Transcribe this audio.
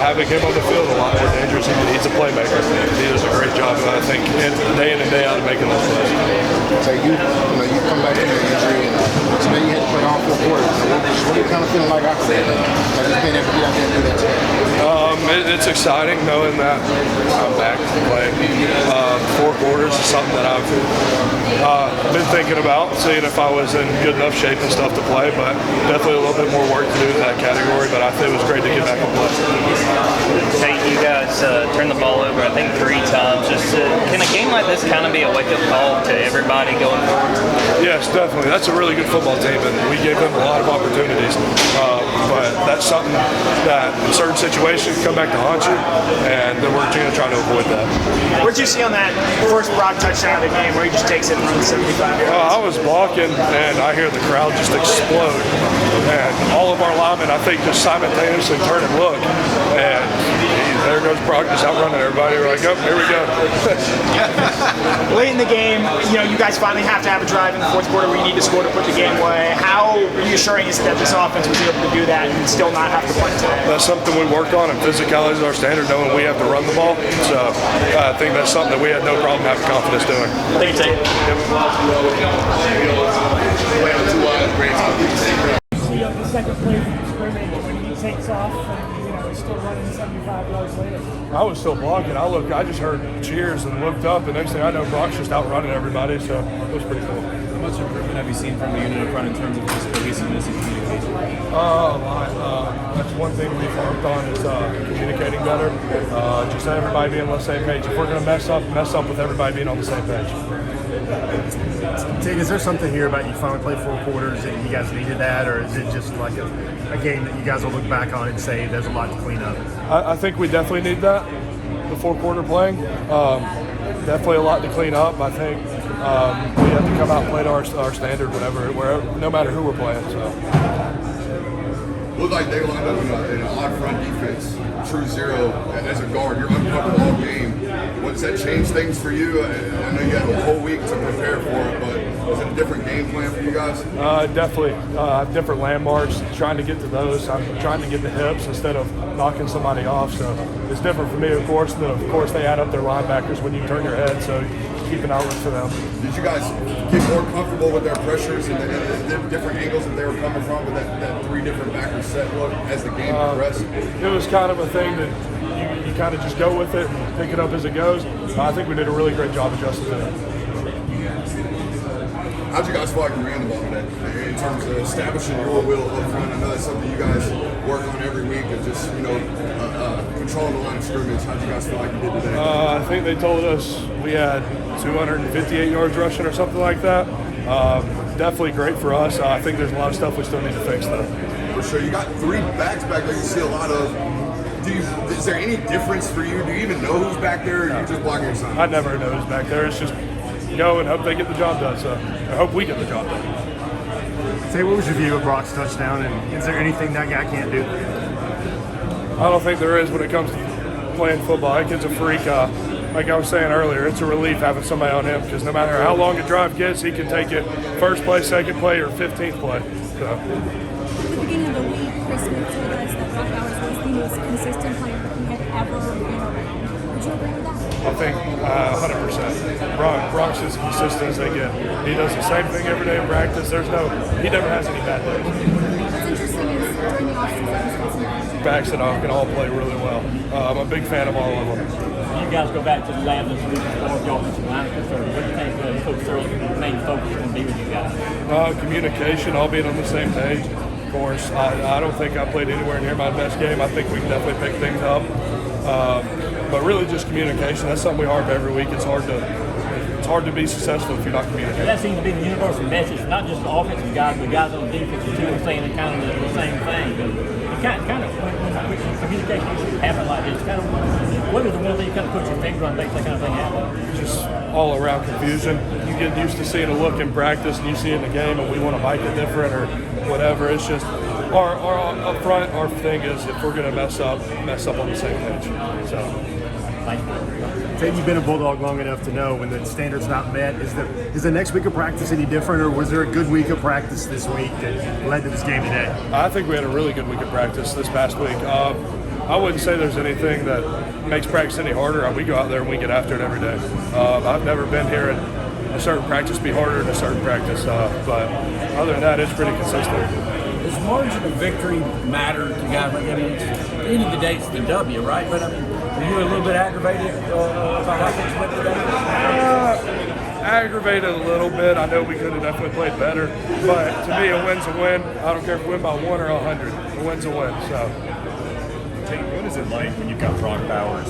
having him on the field a lot more dangerous. He's a playmaker. He does a great job, I think, day in and day out of making those plays. So you come back from your injury, and today you had to play all 4 quarters. What are you kind of feeling like after that? Like just being able to get out there and do that today? It's exciting knowing that I'm back to play 4 quarters is something that I've been thinking about, seeing if I was in good enough shape and stuff to play, but definitely a little bit more work to do in that category, but I think it was great to get back and play. Tate, you guys turned the ball over, I think, 3 times. Can a game like this kind of be a wake-up call to everybody going forward? Yes, definitely. That's a really good football team, and we gave them a lot of opportunities, but that's something that in certain situations come back to haunt you, and we're going to try to avoid that. What did you see on that first Brock touchdown of the game where he just takes it and runs 75 yards? I was blocking, and I hear the crowd just explode. And all of our linemen, I think, just simultaneously turn and look. And there goes Brock just outrunning everybody. We're like, oh, here we go. Late in the game, you guys finally have to have a drive in the 4th quarter where you need to score to put the game away. How reassuring is it that this offense was able to do that and still not have to punt today? That's something we worked on, and physicality is our standard, knowing we have to run the ball. So I think that's something that we had no problem having confidence doing. Thank you, Tate. The second play from the scrimmage when he takes off and he's still running 75 yards later. I was still blocking. I just heard cheers and looked up, and next thing I know, Brock's just outrunning everybody, so it was pretty cool. How much improvement have you seen from the unit up front in terms of just cohesiveness and communication? A lot. That's one thing we've worked on is communicating better. Just everybody being on the same page. If we're going to mess up with everybody being on the same page. Tate, is there something here about you finally played 4 quarters and you guys needed that, or is it just like a game that you guys will look back on and say there's a lot to clean up? I think we definitely need that, the 4-quarter playing. Definitely a lot to clean up. I think we have to come out and play to our standard no matter who we're playing. So. Looked like they lined up in an odd front defense, true zero as a guard. You're uncomfortable all game. What's that change things for you? I know you had a whole week to prepare for it, but is it a different game plan for you guys? Definitely. Different landmarks, trying to get to those. I'm trying to get the hips instead of knocking somebody off. So it's different for me, of course. Then, of course, they add up their linebackers when you turn your head, so keep an outlook for them. Did you guys get more comfortable with their pressures and the different angles that they were coming from with that 3 different backer set look as the game progressed? It was kind of a thing that you kind of just go with it and pick it up as it goes. I think we did a really great job adjusting to it. How'd you guys feel like you ran the ball today in terms of establishing your will up front? I know that's something you guys work on every week, and just controlling the line of scrimmage. How'd you guys feel like you did today? I think they told us we had 258 yards rushing or something like that. Definitely great for us. I think there's a lot of stuff we still need to fix though. For sure. You got 3 backs back there you see a lot of. Is there any difference for you? Do you even know who's back there, or are you just blocking your son? I never know who's back there. It's just go and hope they get the job done. So I hope we get the job done. Say, what was your view of Brock's touchdown, and is there anything that guy can't do? I don't think there is when it comes to playing football. That kid's a freak. Like I was saying earlier, it's a relief having somebody on him because no matter how long a drive gets, he can take it first play, second play, or 15th play. So. At the beginning of the week, Chris Smith told us that Brock Bowers was the most consistent player that he had ever been around. Would you agree with that? I think 100%. Brock's as consistent as they get. He does the same thing every day in practice. He never has any bad days. What's interesting is during the offseason, backs that can all play really well. I'm a big fan of all of them. You guys go back to the lab this week as far as the offensive line is concerned. What do you think Coach Searle's main focus is going to be with you guys? Communication, all being on the same page. Of course, I don't think I played anywhere near my best game. I think we can definitely pick things up. But really just communication. That's something we harp every week. It's hard to be successful if you're not communicating. That seems to be the universal message, not just the offensive guys, but guys on the defense too are saying kind of the same thing. But kind of when communication issues happen like this, what is the one thing you kind of put your finger on makes that kind of thing happen? Just all around confusion. You get used to seeing a look in practice and you see it in the game and we want to bike it different or whatever. It's just our up front, our thing is if we're going to mess up on the same page. So. Thank you. Tate, you've been a Bulldog long enough to know when the standard's not met. Is the next week of practice any different, or was there a good week of practice this week that led to this game today? I think we had a really good week of practice this past week. I wouldn't say there's anything that makes practice any harder. We go out there and we get after it every day. I've never been here and a certain practice be harder than a certain practice, but other than that, it's pretty consistent. Does margin of victory matter to guys? Like, I mean, at the end of the day, it's the W, right? But I mean, are you a little bit aggravated about how things went today? Aggravated a little bit. I know we could have definitely played better, but to me, a win's a win. I don't care if we win by 1 or 100. A win's a win. So. Tate, what is it like when you've got Brock Bowers